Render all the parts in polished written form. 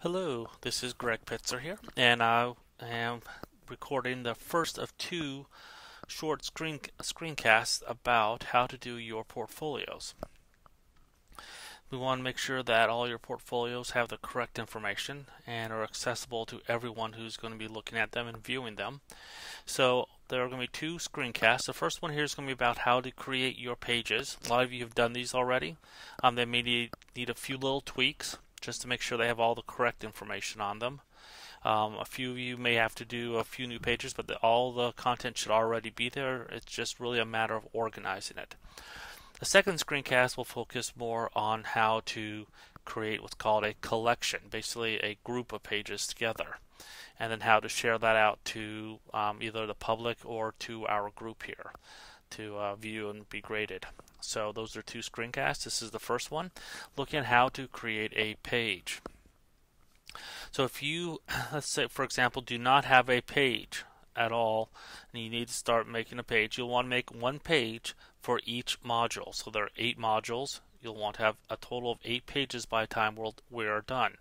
Hello, this is Greg Pitzer here, and I am recording the first of two short screencasts about how to do your portfolios. We want to make sure that all your portfolios have the correct information and are accessible to everyone who's going to be looking at them and viewing them. So there are going to be two screencasts. The first one here is going to be about how to create your pages. A lot of you have done these already. They may need a few little tweaks just to make sure they have all the correct information on them. A few of you may have to do a few new pages, but all the content should already be there. It's just really a matter of organizing it. The second screencast will focus more on how to create what's called a collection, basically a group of pages together, and then how to share that out to either the public or to our group here to view and be graded. So those are two screencasts. This is the first one, looking at how to create a page. So if you, let's say for example, do not have a page at all and you need to start making a page, you'll want to make one page for each module. So there are 8 modules. You'll want to have a total of 8 pages by the time we are done.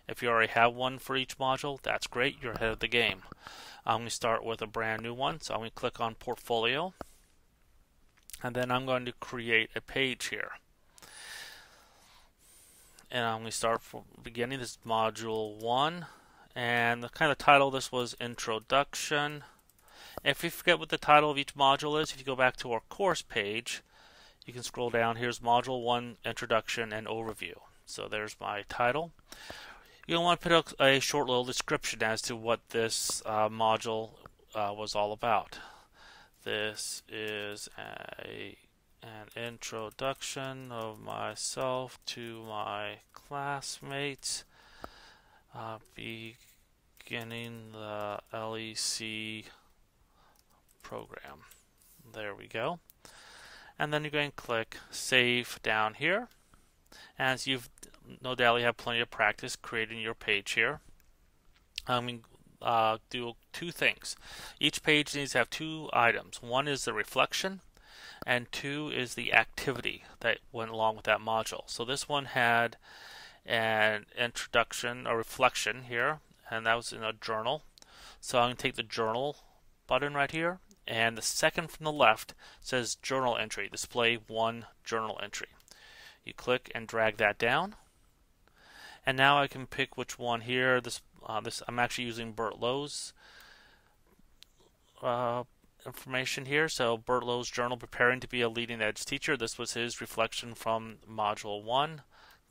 If you already have one for each module, that's great, you're ahead of the game. I'm going to start with a brand new one, so I'm going to click on Portfolio, and then I'm going to create a page here. And I'm going to start from the beginning. This is Module 1, and the kind of title of this was Introduction. If you forget what the title of each module is, if you go back to our course page, you can scroll down. Here's Module 1, Introduction and Overview. So there's my title. You'll want to put a short little description as to what this module was all about. This is an introduction of myself to my classmates beginning the LEC program. There we go. And then you're going to click Save down here. As you've no doubt you have plenty of practice creating your page here. Do two things. Each page needs to have 2 items. One is the reflection, and 2 is the activity that went along with that module. So this one had an introduction, a reflection here, and that was in a journal. So I'm going to take the journal button right here, and the second from the left says journal entry, display 1 journal entry. You click and drag that down, and now I can pick which one here. I'm actually using Bert Lowe's information here. So Bert Lowe's journal, preparing to be a leading edge teacher. This was his reflection from Module 1.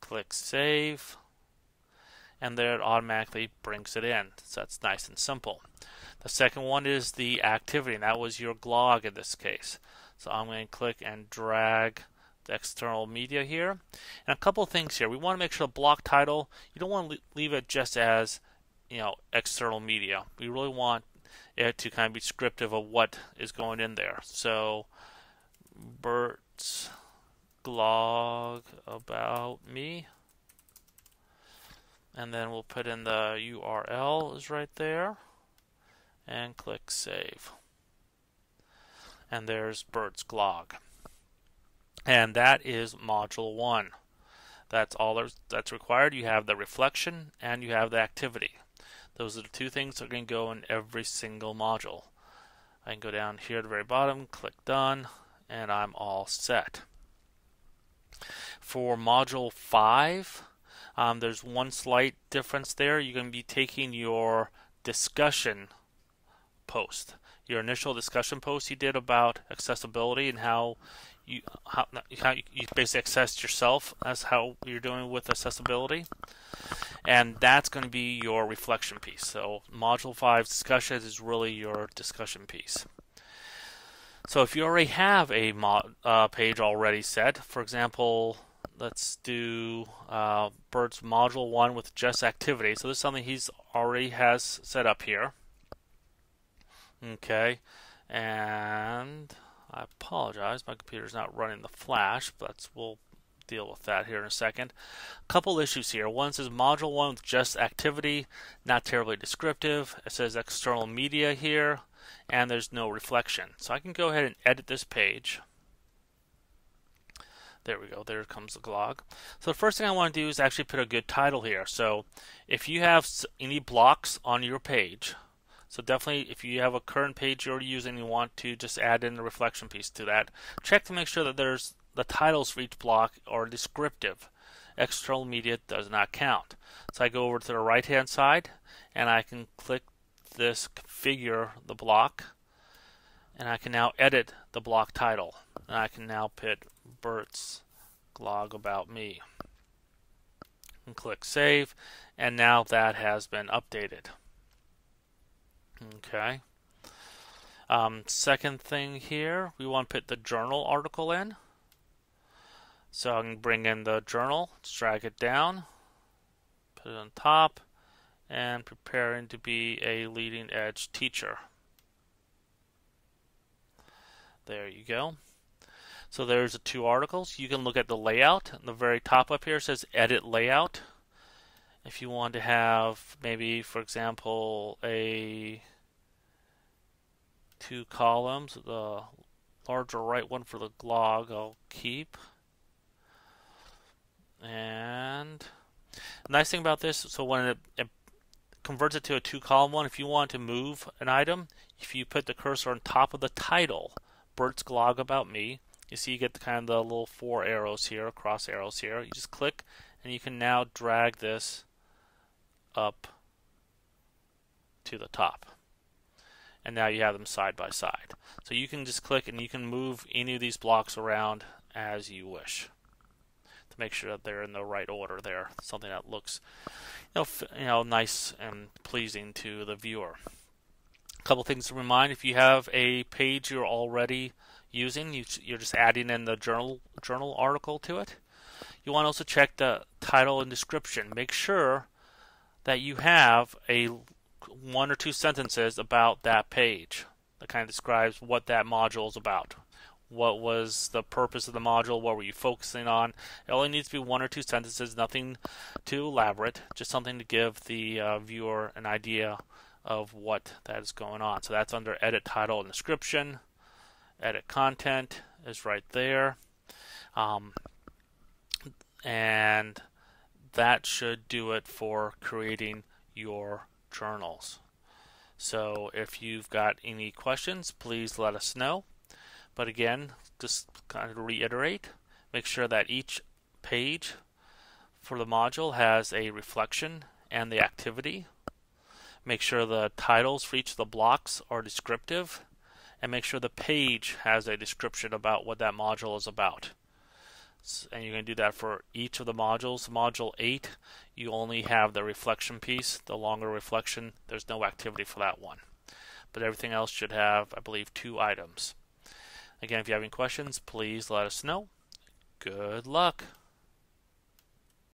Click Save, and there it automatically brings it in. So that's nice and simple. The second one is the activity, and that was your glog in this case. So I'm going to click and drag the external media here. And a couple of things here. We want to make sure the block title, you don't want to leave it just as, external media. We really want it to kind of be descriptive of what is going in there. So Bert's blog about me, and then we'll put in the URL is right there, and click Save. And there's Bert's blog. And that is Module 1. That's all that's required. You have the reflection and you have the activity. Those are the 2 things that are going to go in every single module. I can go down here at the very bottom, click Done, and I'm all set. For Module 5, there's one slight difference there. You're going to be taking your discussion post, your initial discussion post you did about accessibility and how you basically accessed yourself as how you're doing with accessibility, and that's going to be your reflection piece. So Module 5 discussion is really your discussion piece. So if you already have a page already set, for example, let's do Bert's Module 1 with just activity. So this is something he's already has set up here. Okay, and I apologize, my computer's not running the Flash, but we'll deal with that here in a second. A couple issues here. One says Module 1 with just activity, not terribly descriptive. It says external media here, and there's no reflection. So I can go ahead and edit this page. There we go. There comes the glog. So the first thing I want to do is actually put a good title here. So if you have any blocks on your page, so definitely if you have a current page you're using, you want to just add in the reflection piece to that. Check to make sure that there's the titles for each block are descriptive. External media does not count. So I go over to the right hand side and I can click this configure the block, and I can now edit the block title. And I can now put Bert's blog about me. And click save, and now that has been updated. Okay. Second thing here, we want to put the journal article in. So I can bring in the journal, drag it down, put it on top, and preparing to be a leading edge teacher. There you go. So there's the two articles. You can look at the layout. At the very top up here says edit layout. If you want to have maybe, for example, two columns, the larger right one for the blog I'll keep. And the nice thing about this, so when it converts it to a two-column one, if you want to move an item, if you put the cursor on top of the title, Bert's blog about me, you see you get the kind of the little four arrows here, cross arrows here. You just click and you can now drag this up to the top. And now you have them side by side. So you can just click and you can move any of these blocks around as you wish to make sure that they're in the right order there. Something that looks nice and pleasing to the viewer. A couple things to remind: if you have a page you're already using, you're just adding in the journal article to it. You want to also check the title and description. Make sure that you have a one or two sentences about that page that kind of describes what that module is about. What was the purpose of the module? What were you focusing on? It only needs to be one or two sentences, nothing too elaborate, just something to give the viewer an idea of what that is going on. So that's under edit title and description. Edit content is right there. And that should do it for creating your journals. So if you've got any questions, please let us know. But again, just kind of reiterate, make sure that each page for the module has a reflection and the activity. Make sure the titles for each of the blocks are descriptive, and make sure the page has a description about what that module is about. And you're going to do that for each of the modules. Module 8, you only have the reflection piece, the longer reflection. There's no activity for that one. But everything else should have, I believe, 2 items. Again, if you have any questions, please let us know. Good luck.